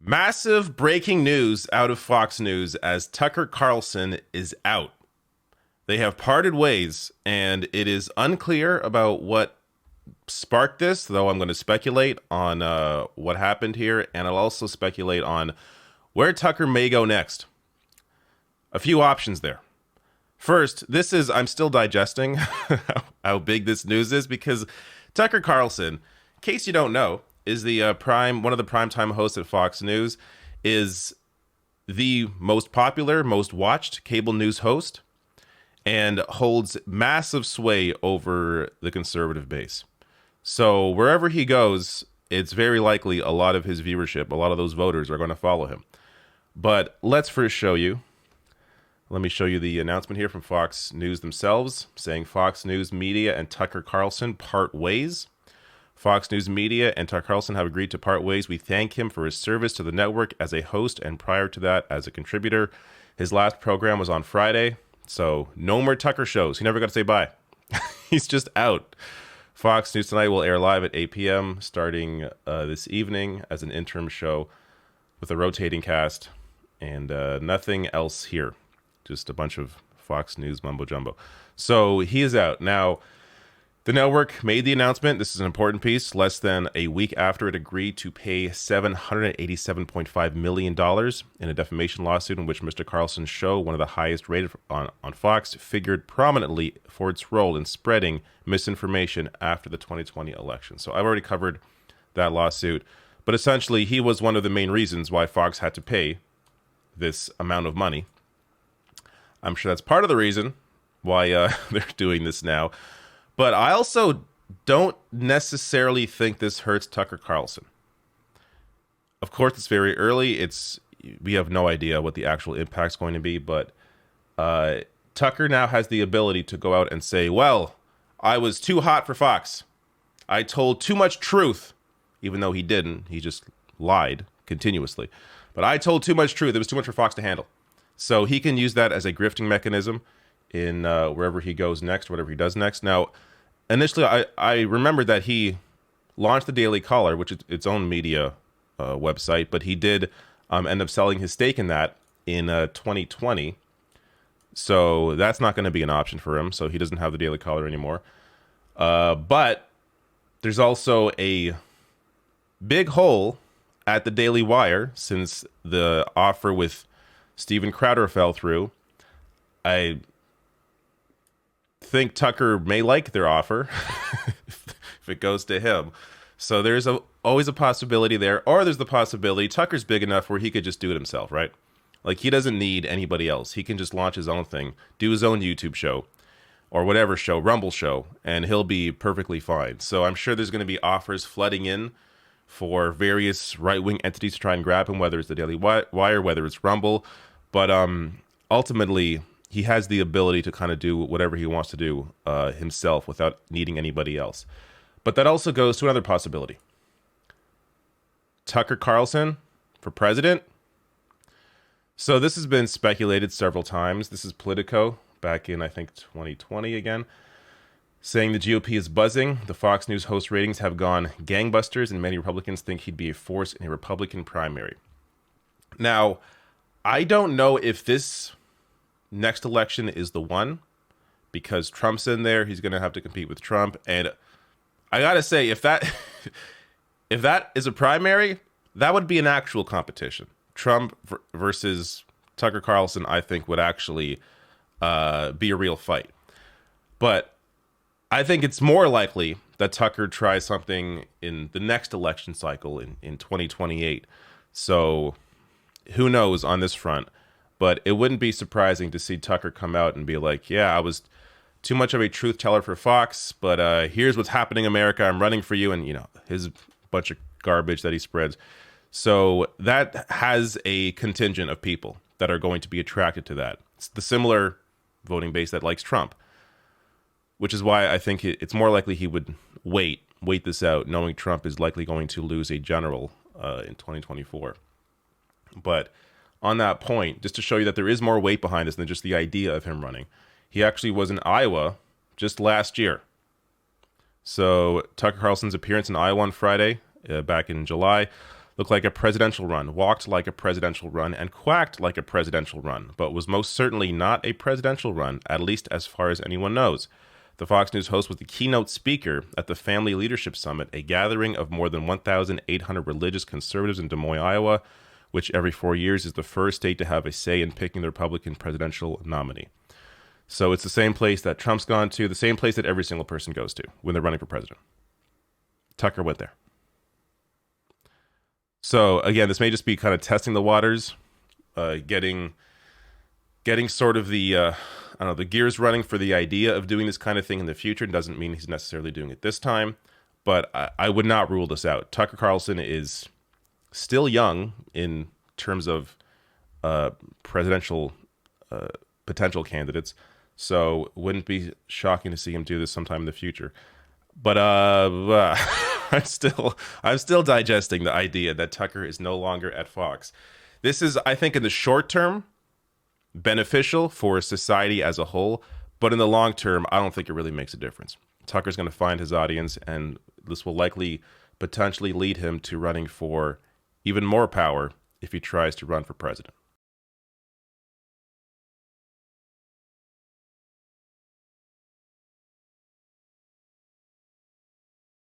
Massive breaking news out of Fox News as Tucker Carlson is out. They have parted ways, and it is unclear about what sparked this, though I'm going to speculate on what happened here, and I'll also speculate on where Tucker may go next. A few options there. First, I'm still digesting how big this news is, because Tucker Carlson, in case you don't know, is the one of the primetime hosts at Fox News, is the most popular, most watched cable news host, and holds massive sway over the conservative base. So wherever he goes, it's very likely a lot of his viewership, a lot of those voters are going to follow him. But let's first show you. Let me show you the announcement here from Fox News themselves, saying Fox News Media and Tucker Carlson part ways. Fox News Media and Tucker Carlson have agreed to part ways. We thank him for his service to the network as a host and prior to that as a contributor. His last program was on Friday, so no more Tucker shows. He never got to say bye. He's just out. Fox News Tonight will air live at 8 p.m. starting this evening as an interim show with a rotating cast and nothing else here. Just a bunch of Fox News mumbo jumbo. So he is out. Now, the network made the announcement. This is an important piece. Less than a week after it agreed to pay $787.5 million in a defamation lawsuit in which Mr. Carlson's show, one of the highest rated on Fox, figured prominently for its role in spreading misinformation after the 2020 election. So I've already covered that lawsuit. But essentially, he was one of the main reasons why Fox had to pay this amount of money. I'm sure that's part of the reason why they're doing this now. But I also don't necessarily think this hurts Tucker Carlson. Of course, it's very early. We have no idea what the actual impact's going to be. But Tucker now has the ability to go out and say, well, I was too hot for Fox. I told too much truth, even though he didn't. He just lied continuously. But I told too much truth. It was too much for Fox to handle. So he can use that as a grifting mechanism in wherever he goes next, whatever he does next. Now, initially, I remember that he launched the Daily Caller, which is its own media website, but he did end up selling his stake in that in 2020. So that's not going to be an option for him. So he doesn't have the Daily Caller anymore. But there's also a big hole at the Daily Wire since the offer with Steven Crowder fell through. I think Tucker may like their offer if it goes to him. So there's always a possibility there. Or there's the possibility Tucker's big enough where he could just do it himself, right? Like, he doesn't need anybody else. He can just launch his own thing, do his own YouTube show or whatever show, Rumble show, and he'll be perfectly fine. So I'm sure there's going to be offers flooding in for various right-wing entities to try and grab him, whether it's the Daily Wire, whether it's Rumble. But ultimately, he has the ability to kind of do whatever he wants to do himself without needing anybody else. But that also goes to another possibility. Tucker Carlson for president. So this has been speculated several times. This is Politico back in, I think, 2020 again, saying the GOP is buzzing. The Fox News host ratings have gone gangbusters, and many Republicans think he'd be a force in a Republican primary. Now, I don't know if this next election is the one, because Trump's in there. He's going to have to compete with Trump. And I got to say, if that is a primary, that would be an actual competition. Trump versus Tucker Carlson, I think, would actually be a real fight. But I think it's more likely that Tucker tries something in the next election cycle in 2028. So who knows on this front, but it wouldn't be surprising to see Tucker come out and be like, yeah, I was too much of a truth teller for Fox, but here's what's happening, America. I'm running for you. And, his bunch of garbage that he spreads. So that has a contingent of people that are going to be attracted to that. It's the similar voting base that likes Trump, which is why I think it's more likely he would wait this out, knowing Trump is likely going to lose a general in 2024. But on that point, just to show you that there is more weight behind this than just the idea of him running, he actually was in Iowa just last year. So Tucker Carlson's appearance in Iowa on Friday, back in July, looked like a presidential run, walked like a presidential run, and quacked like a presidential run, but was most certainly not a presidential run, at least as far as anyone knows. The Fox News host was the keynote speaker at the Family Leadership Summit, a gathering of more than 1,800 religious conservatives in Des Moines, Iowa, which every 4 years is the first state to have a say in picking the Republican presidential nominee. So it's the same place that Trump's gone to, the same place that every single person goes to when they're running for president. Tucker went there. So again, this may just be kind of testing the waters, getting sort of the the gears running for the idea of doing this kind of thing in the future. Doesn't mean he's necessarily doing it this time, but I would not rule this out. Tucker Carlson is still young in terms of presidential potential candidates, so it wouldn't be shocking to see him do this sometime in the future. But I'm still digesting the idea that Tucker is no longer at Fox. This is, I think, in the short term, beneficial for society as a whole, but in the long term, I don't think it really makes a difference. Tucker's going to find his audience, and this will likely potentially lead him to running for even more power if he tries to run for president.